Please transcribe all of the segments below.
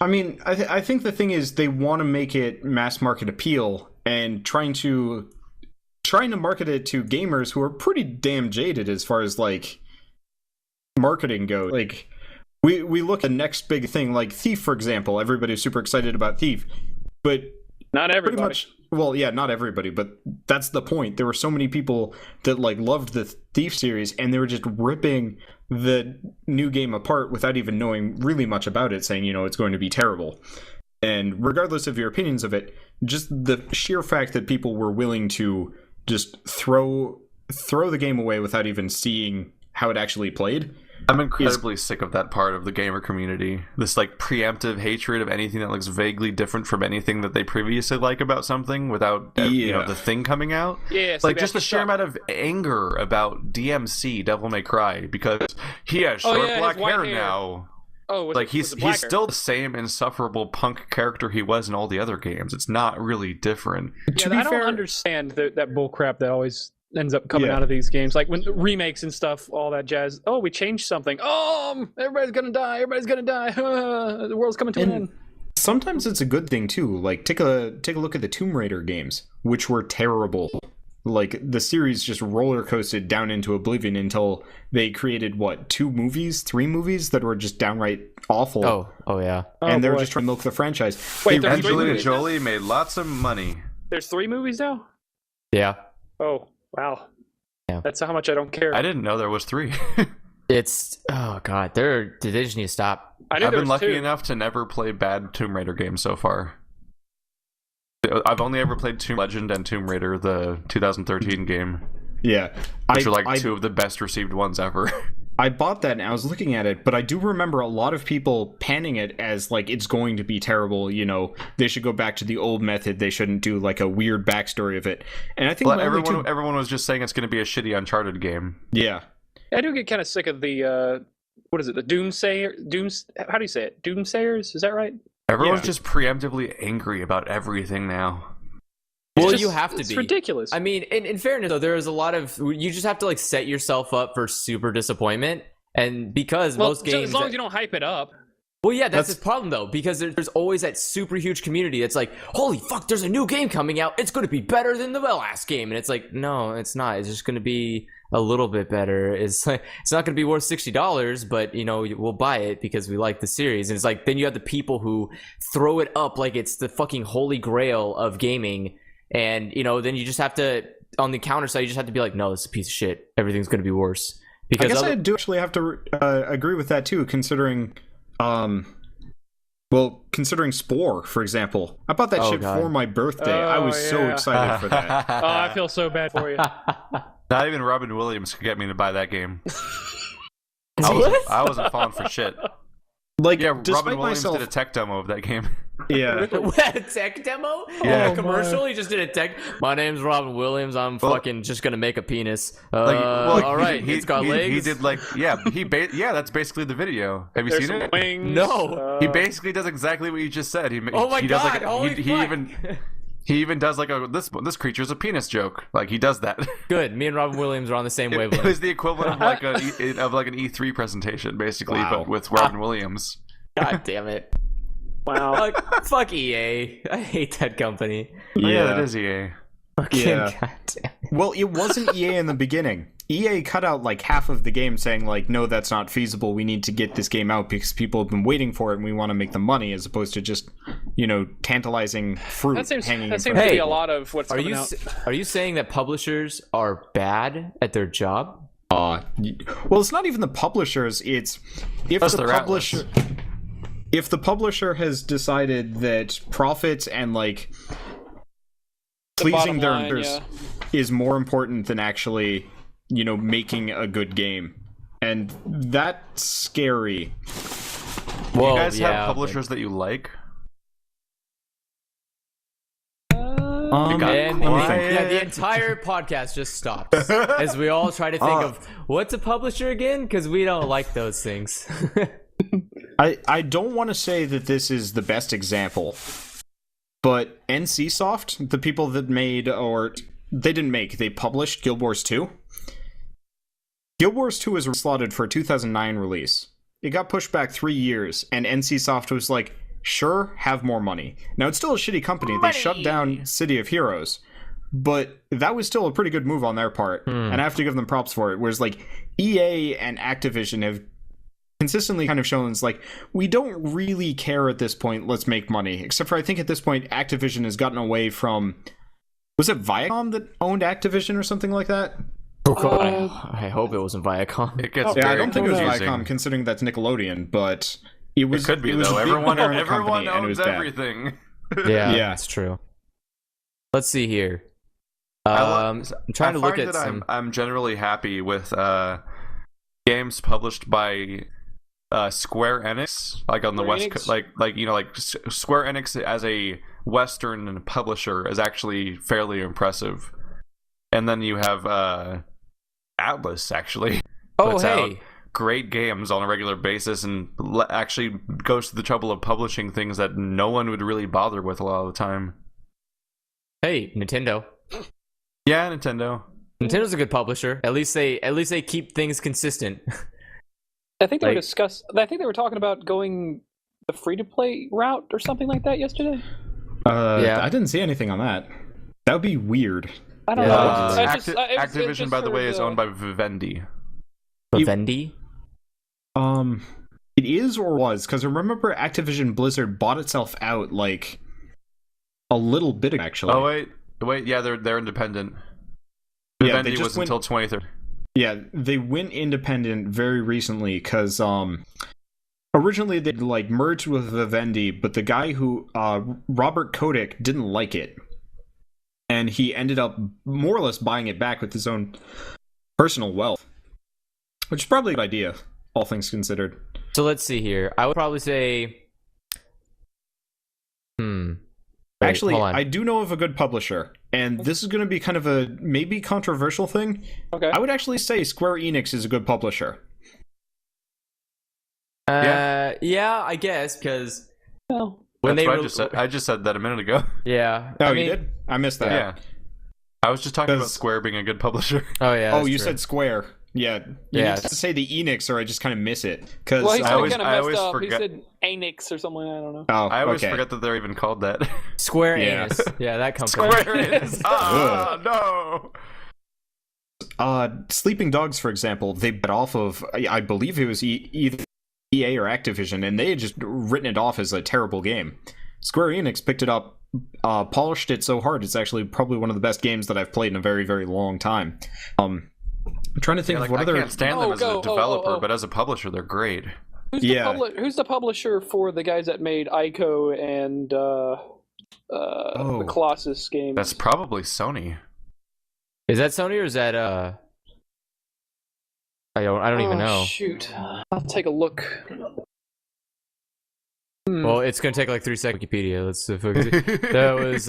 I mean, I think the thing is they want to make it mass market appeal and trying to market it to gamers who are pretty damn jaded as far as like marketing goes. Like we look at the next big thing, like Thief, for example. Everybody's super excited about Thief, but not everybody. Pretty much, well, yeah, not everybody, but that's the point. There were so many people that like loved the Thief series, and they were just ripping the new game apart without even knowing really much about it, saying, it's going to be terrible. And regardless of your opinions of it, just the sheer fact that people were willing to just throw the game away without even seeing how it actually played. I'm incredibly sick of that part of the gamer community. This like preemptive hatred of anything that looks vaguely different from anything that they previously like about something without the thing coming out. Yeah, like just the sheer amount of anger about DMC, Devil May Cry, because he has short black hair now. Oh, like he's still the same insufferable punk character he was in all the other games. It's not really different. Yeah, I don't understand that bull crap that always ends up coming out of these games, like when remakes and stuff, all that jazz. Oh, we changed something. Oh, everybody's gonna die. The world's coming to an end. Sometimes it's a good thing too. Like take a look at the Tomb Raider games, which were terrible. Like the series just roller coasted down into oblivion until they created 3 movies that were just downright awful. Oh yeah. And they're just trying to milk the franchise. Wait, Angelina Jolie made lots of money. There's 3 movies now? Yeah. Oh, wow. Yeah. That's how much I don't care. I didn't know there was 3. It's God, they just need to stop. I've been lucky enough to never play bad Tomb Raider games so far. I've only ever played Tomb Legend and Tomb Raider, the 2013 game. Yeah. Which are 2 of the best received ones ever. I bought that and I was looking at it, but I do remember a lot of people panning it as like it's going to be terrible, they should go back to the old method, they shouldn't do like a weird backstory of it. And I think everyone was just saying it's going to be a shitty Uncharted game. Yeah. I do get kind of sick of the what is it? The how do you say it? Doomsayers? Is that right? Everyone's just preemptively angry about everything now. Well, you have to be. It's ridiculous. I mean, in fairness, though, there is a lot of... You just have to, like, set yourself up for super disappointment. And because most games... as long as you don't hype it up. Well, yeah, that's the problem, though. Because there's always that super huge community that's like, holy fuck, there's a new game coming out. It's going to be better than the last game. And it's like, no, it's not. It's just going to be a little bit better. It's like, it's not going to be worth $60, but, we'll buy it because we like the series. And it's like, then you have the people who throw it up like it's the fucking holy grail of gaming. And, then you just have to, on the counter side, you just have to be like, no, this is a piece of shit. Everything's going to be worse. Because I guess I do actually have to agree with that, too, considering Spore, for example. I bought that shit for my birthday. I was so excited for that. Oh, I feel so bad for you. Not even Robin Williams could get me to buy that game. What? I wasn't falling for shit. Like, yeah, Robin Williams did a tech demo of that game. Yeah. What, a tech demo? Yeah. A commercial? He just did a tech... My name's Robin Williams. I'm fucking just gonna make a penis. All right, it's got legs. He did like... Yeah, that's basically the video. Have you seen it? Wings, no. He basically does exactly what you just said. Oh my god, holy fuck. He even does like this creature's a penis joke. Like he does that. Good. Me and Robin Williams are on the same wavelength. It was the equivalent of like an E3 presentation, basically, but with Robin Williams. God damn it! Wow. Fuck EA. I hate that company. Yeah, that is EA. Yeah. God damn it. Well, it wasn't EA in the beginning. EA cut out like half of the game saying like, no, that's not feasible. We need to get this game out because people have been waiting for it and we want to make the money, as opposed to just, tantalizing fruit hanging that seems to be a lot of what's coming out. Are you saying that publishers are bad at their job? Well, it's not even the publishers. It's if the publisher has decided that profits and like pleasing their investors is more important than actually, making a good game. And that's scary. Do you guys have publishers that you like? The entire podcast just stops as we all try to think of what's a publisher again, because we don't like those things. I don't want to say that this is the best example, but NCSoft, the people that made, they published Guild Wars 2. Guild Wars 2 was slotted for a 2009 release. It got pushed back 3 years, and NCSoft was like, sure, have more money. Now, it's still a shitty company. They shut down City of Heroes, but that was still a pretty good move on their part, and I have to give them props for it. Whereas, like, EA and Activision have consistently kind of shown it's like, we don't really care at this point, let's make money. Except for, I think at this point, Activision has gotten away from... Was it Viacom that owned Activision or something like that? I hope it wasn't Viacom. It gets I don't think it was confusing. Viacom, considering that's Nickelodeon, but it was. It could be, it was though. a big Everyone parent company, and it owns was bad. everything. Yeah, Yeah. that's true. Let's see here. I'm trying to look at some. I'm generally happy with games published by Square Enix, like on the West, like Square Enix as a Western publisher is actually fairly impressive. And then you have Atlas actually puts out great games on a regular basis and actually goes to the trouble of publishing things that no one would really bother with a lot of the time. Hey, Nintendo. Yeah, Nintendo. Nintendo's a good publisher. At least they keep things consistent. I think they were talking about going the free-to-play route or something like that yesterday. Yeah, I didn't see anything on that. That would be weird. I don't know. Activision, by the way, is owned by Vivendi. Vivendi? It is or was, because I remember Activision Blizzard bought itself out like a little bit ago, actually. Oh wait, yeah, they're independent. Yeah, Vivendi was until 2030. Yeah, they went independent very recently because originally they'd like merged with Vivendi, but the guy who Robert Kotick didn't like it, and he ended up more or less buying it back with his own personal wealth, which is probably a good idea, all things considered. So let's see here. I would probably say Actually, I do know of a good publisher, and this is going to be kind of a maybe controversial thing. Okay. I would actually say Square Enix is a good publisher. Yeah, I guess, because when I just said that a minute ago. Yeah. Oh, you did? I missed that. Yeah. I was just talking about Square being a good publisher. Oh yeah. Oh, you said Square. Yeah. You need to say the Enix, or I just kind of miss it. Because he kind of messed up. He said Anix or something. I don't know. Oh, I always forget that they're even called that. Square Enix. Yeah, that company. Square Enix. no. Sleeping Dogs, for example, they bit off of, I believe it was either EA or Activision, and they had just written it off as a terrible game. Square Enix picked it up, polished it so hard, it's actually probably one of the best games that I've played in a very, very long time. I'm trying to think of what other... I can't stand them as a developer, but as a publisher, they're great. Who's the publisher for the guys that made Ico and the Colossus games? That's probably Sony. Is that Sony or is that I don't even know. Shoot. I'll take a look. Well, it's gonna take like 3 seconds. Wikipedia. Let's focus. That was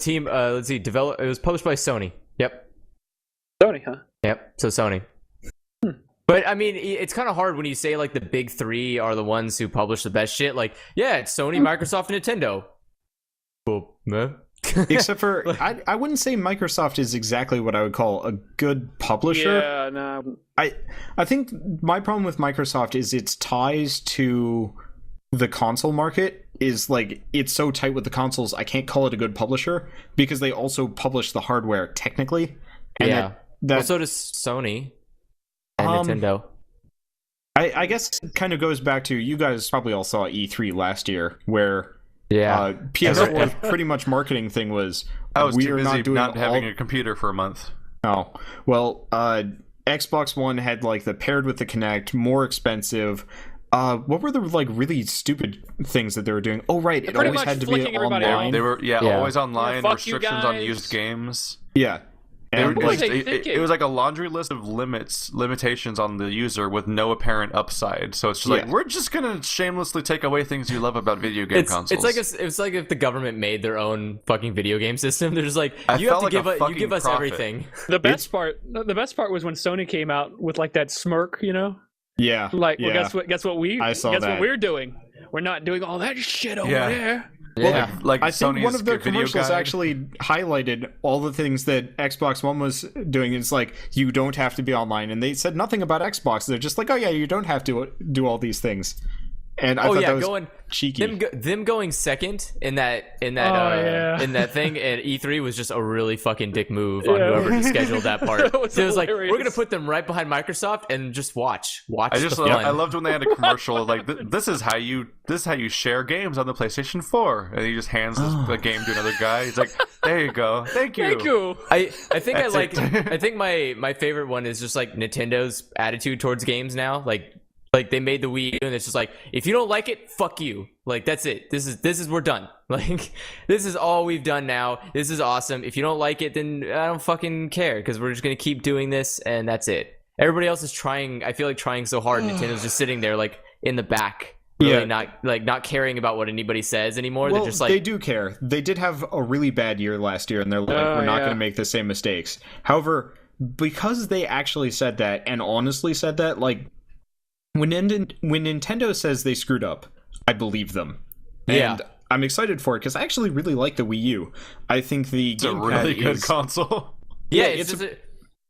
team. Let's see. It was published by Sony. Yep. Sony, huh? Yep. So Sony. But I mean, it's kind of hard when you say like the big three are the ones who publish the best shit. Like, yeah, it's Sony, Microsoft, and Nintendo. Well, except for I wouldn't say Microsoft is exactly what I would call a good publisher. Yeah, no. I think my problem with Microsoft is its ties to the console market is like it's so tight with the consoles. I can't call it a good publisher because they also publish the hardware technically. And yeah. Well, so does Sony and Nintendo. I guess it kind of goes back to, you guys probably all saw E3 last year where PS4's pretty much marketing thing was I was we too are busy not having a computer for a month. Oh, well, Xbox One had like the paired with the Kinect, more expensive. What were the like really stupid things that they were doing? Oh, right, it always had to be online. They were always online, restrictions on used games. Yeah. And it was like a laundry list of limitations on the user with no apparent upside. So it's just like, we're just gonna shamelessly take away things you love about video game consoles. It's like if the government made their own fucking video game system. They're just like, you have to give us everything. The best part was when Sony came out with like that smirk, you know? Yeah. Like, well, guess what what we're doing? We're not doing all that shit over there. Yeah, well, like I think Sony's one of their commercials guide. actually highlighted all the things that Xbox One was doing. It's like, you don't have to be online, and they said nothing about Xbox. They're just like, oh yeah, you don't have to do all these things. And I thought that was cheeky. Them going second in that thing at E3 was just a really fucking dick move on whoever scheduled that part. So it was like, we're gonna put them right behind Microsoft and just watch. I loved when they had a commercial like, this is how you share games on the PlayStation 4, and he just hands the game to another guy. He's like, there you go, thank you. I think I think my favorite one is just like Nintendo's attitude towards games now. Like they made the Wii U, and it's just like, if you don't like it, fuck you. Like, that's it. This is we're done. Like, this is all we've done now. This is awesome. If you don't like it, then I don't fucking care, because we're just gonna keep doing this, and that's it. Everybody else is trying. I feel like trying so hard. Nintendo's just sitting there like in the back, really not caring about what anybody says anymore. Well, they're just like, they do care. They did have a really bad year last year, and they're like, we're not gonna make the same mistakes. However, because they actually said that, and honestly said that, like, when Nintendo says they screwed up, I believe them. And I'm excited for it, because I actually really like the Wii U. I think it's a really good console. Yeah,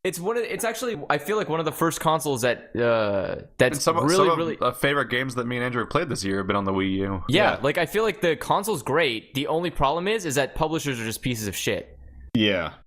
it's actually, I feel like one of the first consoles that's really favorite games that me and Andrew have played this year have been on the Wii U. Yeah, like I feel like the console's great. The only problem is that publishers are just pieces of shit. Yeah.